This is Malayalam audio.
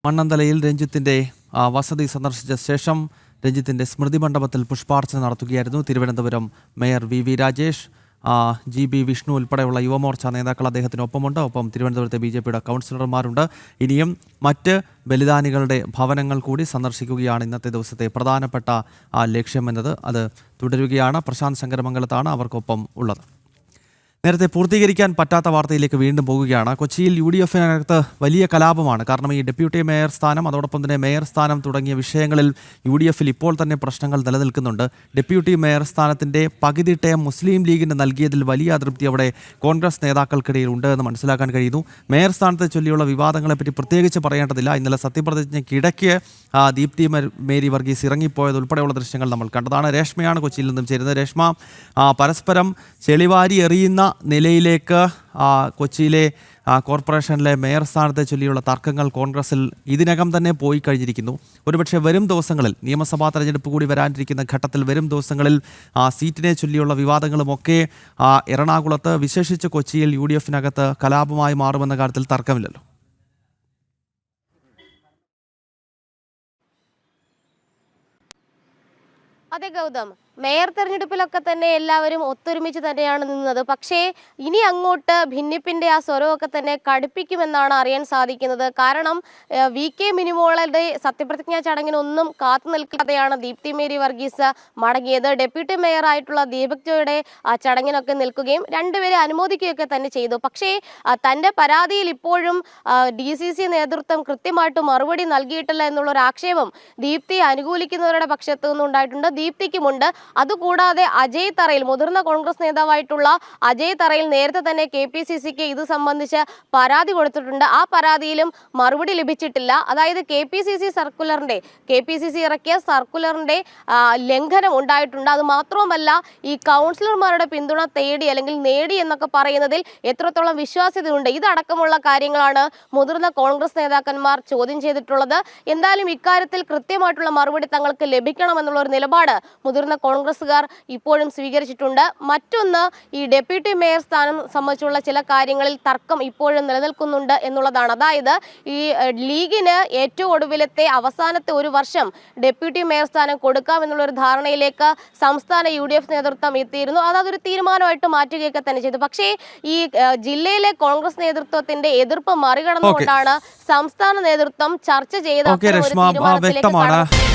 മണ്ണന്തലയിൽ രഞ്ജിത്തിന്റെ വസതി സന്ദർശിച്ച ശേഷം രഞ്ജിത്തിന്റെ സ്മൃതി മണ്ഡപത്തിൽ പുഷ്പാർച്ചന നടത്തുകയായിരുന്നു Thiruvananthapuram mayor V Rajesh. GB Vishnu ഉൾപ്പെടെയുള്ള യുവമോർച്ച നേതാക്കൾ അദ്ദേഹത്തിനൊപ്പമുണ്ട്. ഒപ്പം തിരുവനന്തപുരത്തെ BJPയുടെ കൗൺസിലർമാരുണ്ട്. ഇനിയും മറ്റ് ബലിദാനികളുടെ ഭവനങ്ങൾ കൂടി സന്ദർശിക്കുകയാണ് ഇന്നത്തെ ദിവസത്തെ പ്രധാനപ്പെട്ട ലക്ഷ്യമെന്നത്. അത് തുടരുകയാണ്. പ്രശാന്ത് ശങ്കരമംഗലത്താണ് അവർക്കൊപ്പം ഉള്ളത്. നേരത്തെ പൂർത്തീകരിക്കാൻ പറ്റാത്ത വാർത്തയിലേക്ക് വീണ്ടും പോകുകയാണ്. കൊച്ചിയിൽ UDFനകത്ത് വലിയ കലാപമാണ്. കാരണം ഈ ഡെപ്യൂട്ടി മേയർ സ്ഥാനം, അതോടൊപ്പം തന്നെ മേയർ സ്ഥാനം തുടങ്ങിയ വിഷയങ്ങളിൽ UDFൽ ഇപ്പോൾ തന്നെ പ്രശ്നങ്ങൾ നിലനിൽക്കുന്നുണ്ട്. ഡെപ്യൂട്ടി മേയർ സ്ഥാനത്തിൻ്റെ പകുതി ടേം മുസ്ലിം ലീഗിന് നൽകിയതിൽ വലിയ അതൃപ്തി അവിടെ കോൺഗ്രസ് നേതാക്കൾക്കിടയിൽ ഉണ്ട് എന്ന് മനസ്സിലാക്കാൻ കഴിയുന്നു. മേയർ സ്ഥാനത്തെ ചൊല്ലിയുള്ള വിവാദങ്ങളെപ്പറ്റി പ്രത്യേകിച്ച് പറയേണ്ടതില്ല. ഇന്നലെ സത്യപ്രതിജ്ഞയ്ക്കിടയ്ക്ക് ദീപ്തി മേരി വർഗീസ് ഇറങ്ങിപ്പോയത് ഉൾപ്പെടെയുള്ള ദൃശ്യങ്ങൾ നമ്മൾ കണ്ടതാണ്. രേഷ്മയാണ് കൊച്ചിയിൽ നിന്നും ചേരുന്നത്. രേഷ്മ, പരസ്പരം ചെളിവാരി എറിയുന്ന നിലയിലേക്ക് കൊച്ചിയിലെ കോർപ്പറേഷനിലെ മേയർ സ്ഥാനത്തെ ചൊല്ലിയുള്ള തർക്കങ്ങൾ കോൺഗ്രസിൽ ഇതിനകം തന്നെ പോയി കഴിഞ്ഞിരിക്കുന്നു. ഒരുപക്ഷെ വരും ദിവസങ്ങളിൽ നിയമസഭാ തെരഞ്ഞെടുപ്പ് കൂടി വരാനിരിക്കുന്ന ഘട്ടത്തിൽ വരും ദിവസങ്ങളിൽ സീറ്റിനെ ചൊല്ലിയുള്ള വിവാദങ്ങളുമൊക്കെ എറണാകുളത്ത്, വിശേഷിച്ച് കൊച്ചിയിൽ UDFനകത്ത് കലാപമായി മാറുമെന്ന കാര്യത്തിൽ തർക്കമില്ലല്ലോ. അതെ ഗൗതം, മേയർ തെരഞ്ഞെടുപ്പിലൊക്കെ തന്നെ എല്ലാവരും ഒത്തൊരുമിച്ച് തന്നെയാണ് നിന്നത്. പക്ഷേ ഇനി അങ്ങോട്ട് ഭിന്നിപ്പിന്റെ ആ സ്വരമൊക്കെ തന്നെ കടുപ്പിക്കുമെന്നാണ് അറിയാൻ സാധിക്കുന്നത്. കാരണം VK മിനിമോളുടെ സത്യപ്രതിജ്ഞാ ചടങ്ങിനൊന്നും കാത്തു നിൽക്കാതെയാണ് ദീപ്തി മേരി വർഗീസ് മടങ്ങിയത്. ഡെപ്യൂട്ടി മേയർ ആയിട്ടുള്ള ദീപക് ജോയുടെ ചടങ്ങിനൊക്കെ നിൽക്കുകയും രണ്ടുപേരെ അനുമോദിക്കുകയൊക്കെ തന്നെ ചെയ്തു. പക്ഷേ തന്റെ പരാതിയിൽ ഇപ്പോഴും DCC നേതൃത്വം കൃത്യമായിട്ട് മറുപടി നൽകിയിട്ടില്ല എന്നുള്ളൊരു ആക്ഷേപം ദീപ്തിയെ അനുകൂലിക്കുന്നവരുടെ പക്ഷത്തു നിന്നുണ്ടായിട്ടുണ്ട്, ദീപ്തിക്കുമുണ്ട്. അതുകൂടാതെ അജയ് തറയിൽ, മുതിർന്ന കോൺഗ്രസ് നേതാവായിട്ടുള്ള അജയ് തറയിൽ നേരത്തെ തന്നെ KPCCക്ക് ഇത് സംബന്ധിച്ച് പരാതി കൊടുത്തിട്ടുണ്ട്. ആ പരാതിയിലും മറുപടി ലഭിച്ചിട്ടില്ല. അതായത് KPCC ഇറക്കിയ സർക്കുലറിന്റെ ലംഘനം ഉണ്ടായിട്ടുണ്ട്. അത് മാത്രവുമല്ല, ഈ കൗൺസിലർമാരുടെ പിന്തുണ തേടി അല്ലെങ്കിൽ നേടി എന്നൊക്കെ പറയുന്നതിൽ എത്രത്തോളം വിശ്വാസ്യതയുണ്ട്, ഇതടക്കമുള്ള കാര്യങ്ങളാണ് മുതിർന്ന കോൺഗ്രസ് നേതാക്കന്മാർ ചോദ്യം ചെയ്തിട്ടുള്ളത്. എന്തായാലും ഇക്കാര്യത്തിൽ കൃത്യമായിട്ടുള്ള മറുപടി തങ്ങൾക്ക് ലഭിക്കണമെന്നുള്ള ഒരു നിലപാട് മുതിർന്ന കോൺഗ്രസുകാർ ഇപ്പോഴും സ്വീകരിച്ചിട്ടുണ്ട്. മറ്റൊന്ന്, ഈ ഡെപ്യൂട്ടി മേയർ സ്ഥാനം സംബന്ധിച്ചുള്ള ചില കാര്യങ്ങളിൽ തർക്കം ഇപ്പോഴും നിലനിൽക്കുന്നുണ്ട് എന്നുള്ളതാണ്. അതായത് ഈ ലീഗിന് ഏറ്റവും ഒടുവിലത്തെ അവസാനത്തെ ഒരു വർഷം ഡെപ്യൂട്ടി മേയർ സ്ഥാനം കൊടുക്കാം എന്നുള്ളൊരു ധാരണയിലേക്ക് സംസ്ഥാന UDF നേതൃത്വം എത്തിയിരുന്നു. അതൊരു തീരുമാനമായിട്ട് മാറ്റുകയൊക്കെ തന്നെ ചെയ്തു. പക്ഷേ ഈ ജില്ലയിലെ കോൺഗ്രസ് നേതൃത്വത്തിന്റെ എതിർപ്പ് മറികടന്നുകൊണ്ടാണ് സംസ്ഥാന നേതൃത്വം ചർച്ച ചെയ്ത തീരുമാനത്തിലേക്ക്